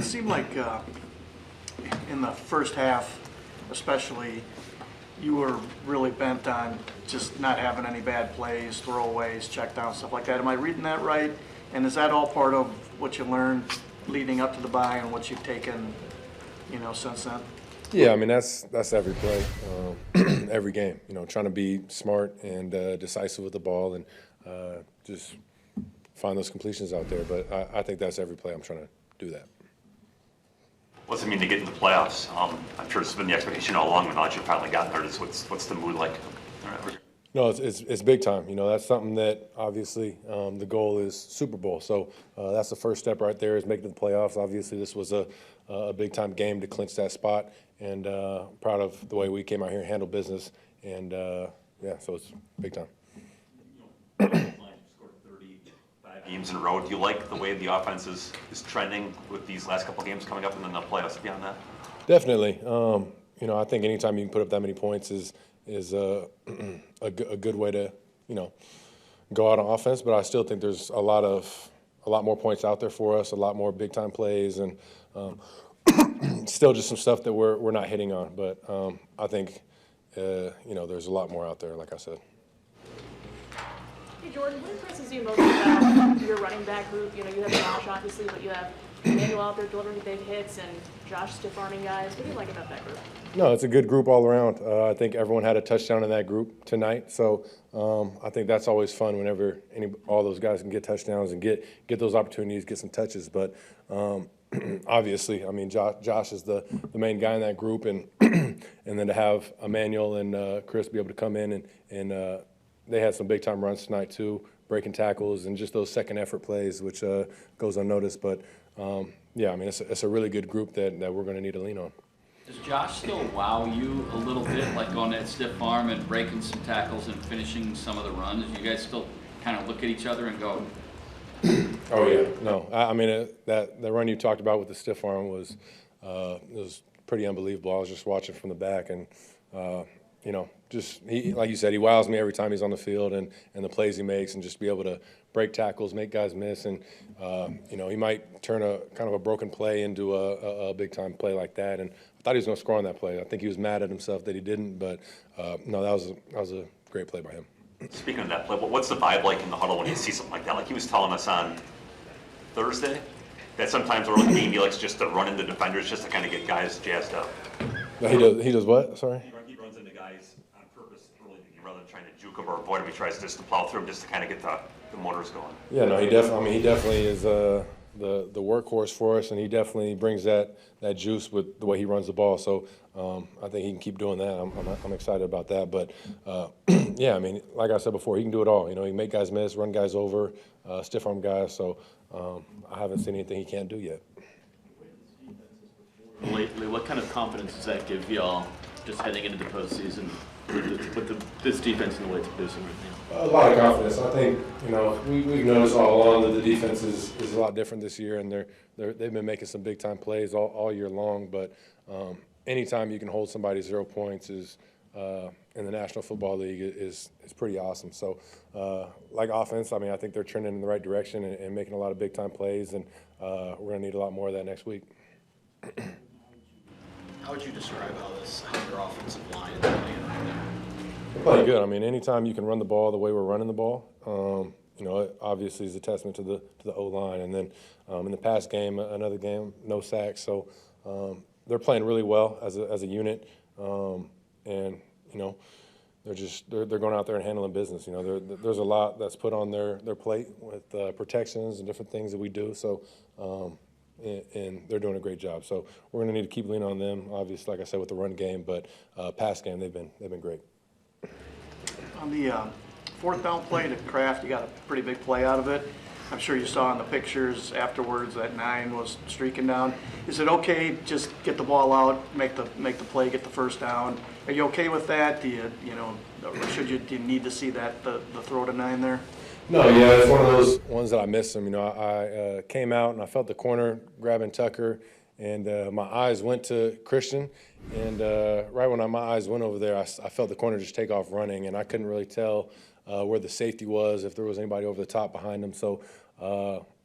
seemed like in the first half, especially, you were really bent on just not having any bad plays, throwaways, checkdowns, stuff like that. Am I reading that right? And is that all part of what you learned leading up to the bye and what you've taken, since then? Yeah, I mean that's every play, every game. Trying to be smart and decisive with the ball and just find those completions out there. But I think that's every play. I'm trying to do that. What's it mean to get into the playoffs? I'm sure it's been the expectation all along, but now that you've finally gotten there, what's the mood like? No, it's big time. That's something that obviously the goal is Super Bowl. So that's the first step right there is making the playoffs. Obviously, this was a big time game to clinch that spot, and proud of the way we came out here and handled business. And yeah, so it's big time. Games in a row. Do you like the way the offense is trending with these last couple of games coming up and then the playoffs beyond that? Definitely. I think anytime you can put up that many points is a good way to go out on offense. But I still think there's a lot more points out there for us, a lot more big time plays, and still just some stuff that we're not hitting on. But I think there's a lot more out there, like I said. Hey, Jordan, what impresses you most about your running back group? You have Josh, obviously, but you have Emmanuel out there delivering big hits and Josh stiff-arming guys. What do you like about that group? No, it's a good group all around. I think everyone had a touchdown in that group tonight. So I think that's always fun whenever all those guys can get touchdowns and get those opportunities, get some touches. But obviously, I mean, Josh is the main guy in that group. And and then to have Emmanuel and Chris be able to come in and they had some big-time runs tonight, too, breaking tackles and just those second-effort plays, which goes unnoticed. But, yeah, I mean, it's a really good group that we're going to need to lean on. Does Josh still wow you a little bit, like on that stiff arm and breaking some tackles and finishing some of the runs? Do you guys still kind of look at each other and go? Oh, yeah. No, I mean, the run you talked about with the stiff arm was pretty unbelievable. I was just watching from the back and, just like you said, he wows me every time he's on the field and the plays he makes and just be able to break tackles, make guys miss. And, he might turn a kind of a broken play into a big-time play like that. And I thought he was going to score on that play. I think he was mad at himself that he didn't. But, no, that was a great play by him. Speaking of that play, what's the vibe like in the huddle when you see something like that? Like he was telling us on Thursday that sometimes early in the game he likes just to run into defenders just to kind of get guys jazzed up. He does what? Sorry? He runs into guys on purpose early in the game rather than trying to juke them or avoid them. He tries just to plow through them just to kind of get the motors going. Yeah, no, he definitely is the workhorse for us, and he definitely brings that juice with the way he runs the ball. So I think he can keep doing that. I'm excited about that. But yeah, I mean, like I said before, he can do it all. He can make guys miss, run guys over, stiff arm guys. So I haven't seen anything he can't do yet. Lately, what kind of confidence does that give y'all just heading into the postseason with this defense and the way it's producing right now? A lot of confidence. I think we've noticed all along that the defense is a lot different this year, and they've been making some big time plays all year long. But anytime you can hold somebody 0 points is in the National Football League is pretty awesome. So like offense, I mean, I think they're trending in the right direction and making a lot of big time plays, and we're going to need a lot more of that next week. How would you describe how your offensive line is playing right now? We're playing good. I mean, anytime you can run the ball the way we're running the ball, it obviously is a testament to the O-line. And then in the past game, another game, no sacks. So they're playing really well as a unit, and they're going out there and handling business. There's a lot that's put on their plate with protections and different things that we do. So. And they're doing a great job. So we're going to need to keep leaning on them, obviously, like I said, with the run game. But pass game, they've been great. On the fourth down play to Kraft, you got a pretty big play out of it. I'm sure you saw in the pictures afterwards that 9 was streaking down. Is it okay just get the ball out, make the play, get the first down? Are you okay with that? Do you need to see that the throw to 9 there? No, yeah, it's one of those ones that I missed him. I came out and I felt the corner grabbing Tucker, and my eyes went to Christian. And right when my eyes went over there, I felt the corner just take off running, and I couldn't really tell where the safety was, if there was anybody over the top behind him. So,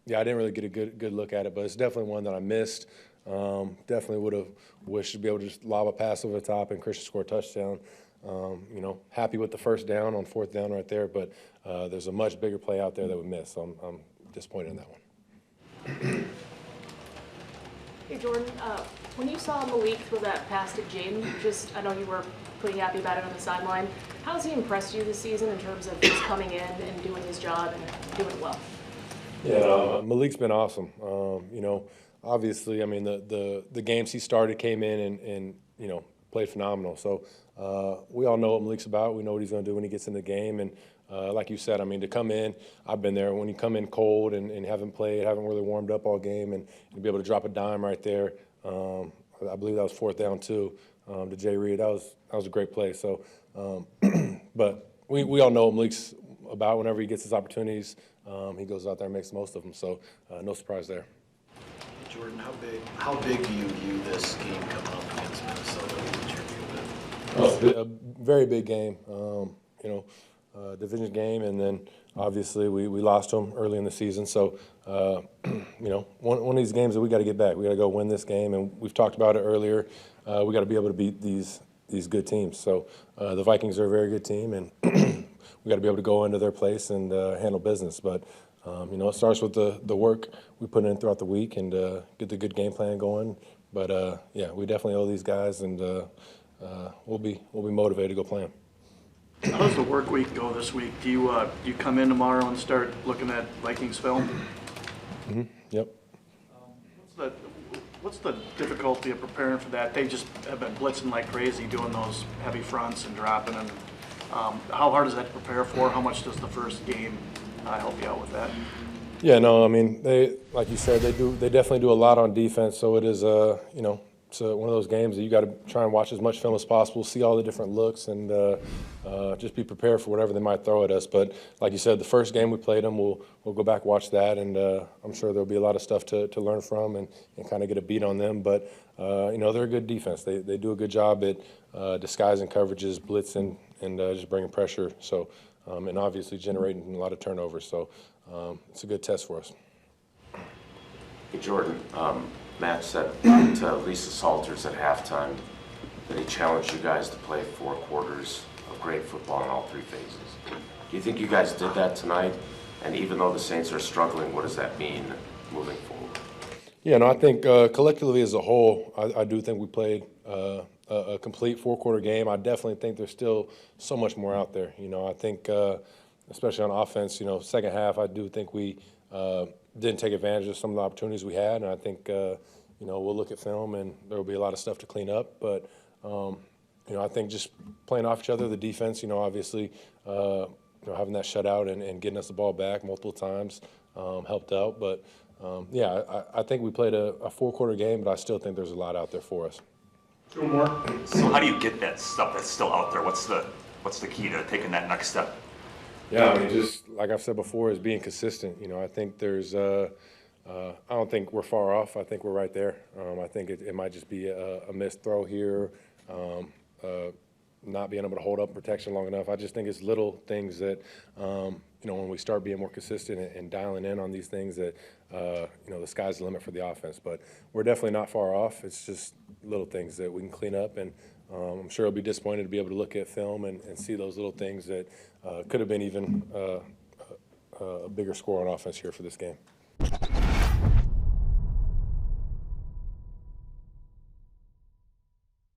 yeah, I didn't really get a good look at it, but it's definitely one that I missed. Definitely would have wished to be able to just lob a pass over the top and Christian score a touchdown. Happy with the first down on fourth down right there, but there's a much bigger play out there that we missed, so I'm disappointed in that one. Hey Jordan, when you saw Malik throw that pass to Jaden, I know you were pretty happy about it on the sideline. How has he impressed you this season in terms of just coming in and doing his job and doing it well? Yeah, Malik's been awesome. Obviously, I mean, the games he started came in and played phenomenal. So we all know what Malik's about. We know what he's going to do when he gets in the game. And like you said, I mean, to come in, I've been there. When you come in cold and haven't played, haven't really warmed up all game, and to be able to drop a dime right there, I believe that was fourth down too, to Jay Reed. That was a great play. So, but we all know what Malik's about. Whenever he gets his opportunities, he goes out there and makes the most of them. So no surprise there. Jordan, how big do you view this game coming up against Minnesota? What's your view of it? A very big game, division game, and then obviously we lost to them early in the season. So, one of these games that we got to get back. We got to go win this game, and we've talked about it earlier. We got to be able to beat these good teams. So the Vikings are a very good team, and we got to be able to go into their place and handle business. But it starts with the work we put in throughout the week and get the good game plan going. But we definitely owe these guys, and we'll be motivated to go play them. How does the work week go this week? Do you come in tomorrow and start looking at Vikings film? Mm-hmm. Yep. What's the difficulty of preparing for that? They just have been blitzing like crazy, doing those heavy fronts and dropping them. How hard is that to prepare for? How much does the first game help you out with that? Yeah, no, I mean, like you said, they definitely do a lot on defense. So it is, it's one of those games that you got to try and watch as much film as possible, see all the different looks, and just be prepared for whatever they might throw at us. But like you said, the first game we played them, we'll go back watch that, and I'm sure there'll be a lot of stuff to learn from and kind of get a beat on them. But they're a good defense. They do a good job at disguising coverages, blitzing, and just bringing pressure. So and obviously generating a lot of turnovers. So it's a good test for us. Hey Jordan, Matt said to Lisa Salters at halftime that he challenged you guys to play 4 quarters of great football in all 3 phases. Do you think you guys did that tonight? And even though the Saints are struggling, what does that mean moving forward? Yeah, no, I think collectively as a whole, I do think we played a complete 4-quarter game. I definitely think there's still so much more out there. I think especially on offense, second half, I do think we didn't take advantage of some of the opportunities we had, and I think we'll look at film and there will be a lot of stuff to clean up. But I think just playing off each other, the defense, obviously, having that shutout and getting us the ball back multiple times helped out. But I think we played a 4-quarter game, but I still think there's a lot out there for us. So how do you get that stuff that's still out there? What's the key to taking that next step? Yeah, I mean, just like I've said before, is being consistent. I think there's I don't think we're far off. I think we're right there. I think it might just be a missed throw here, not being able to hold up protection long enough. I just think it's little things that, when we start being more consistent and dialing in on these things that, the sky's the limit for the offense. But we're definitely not far off. It's just little things that we can clean up, and I'm sure I'll be disappointed to be able to look at film and see those little things that could have been even a bigger score on offense here for this game.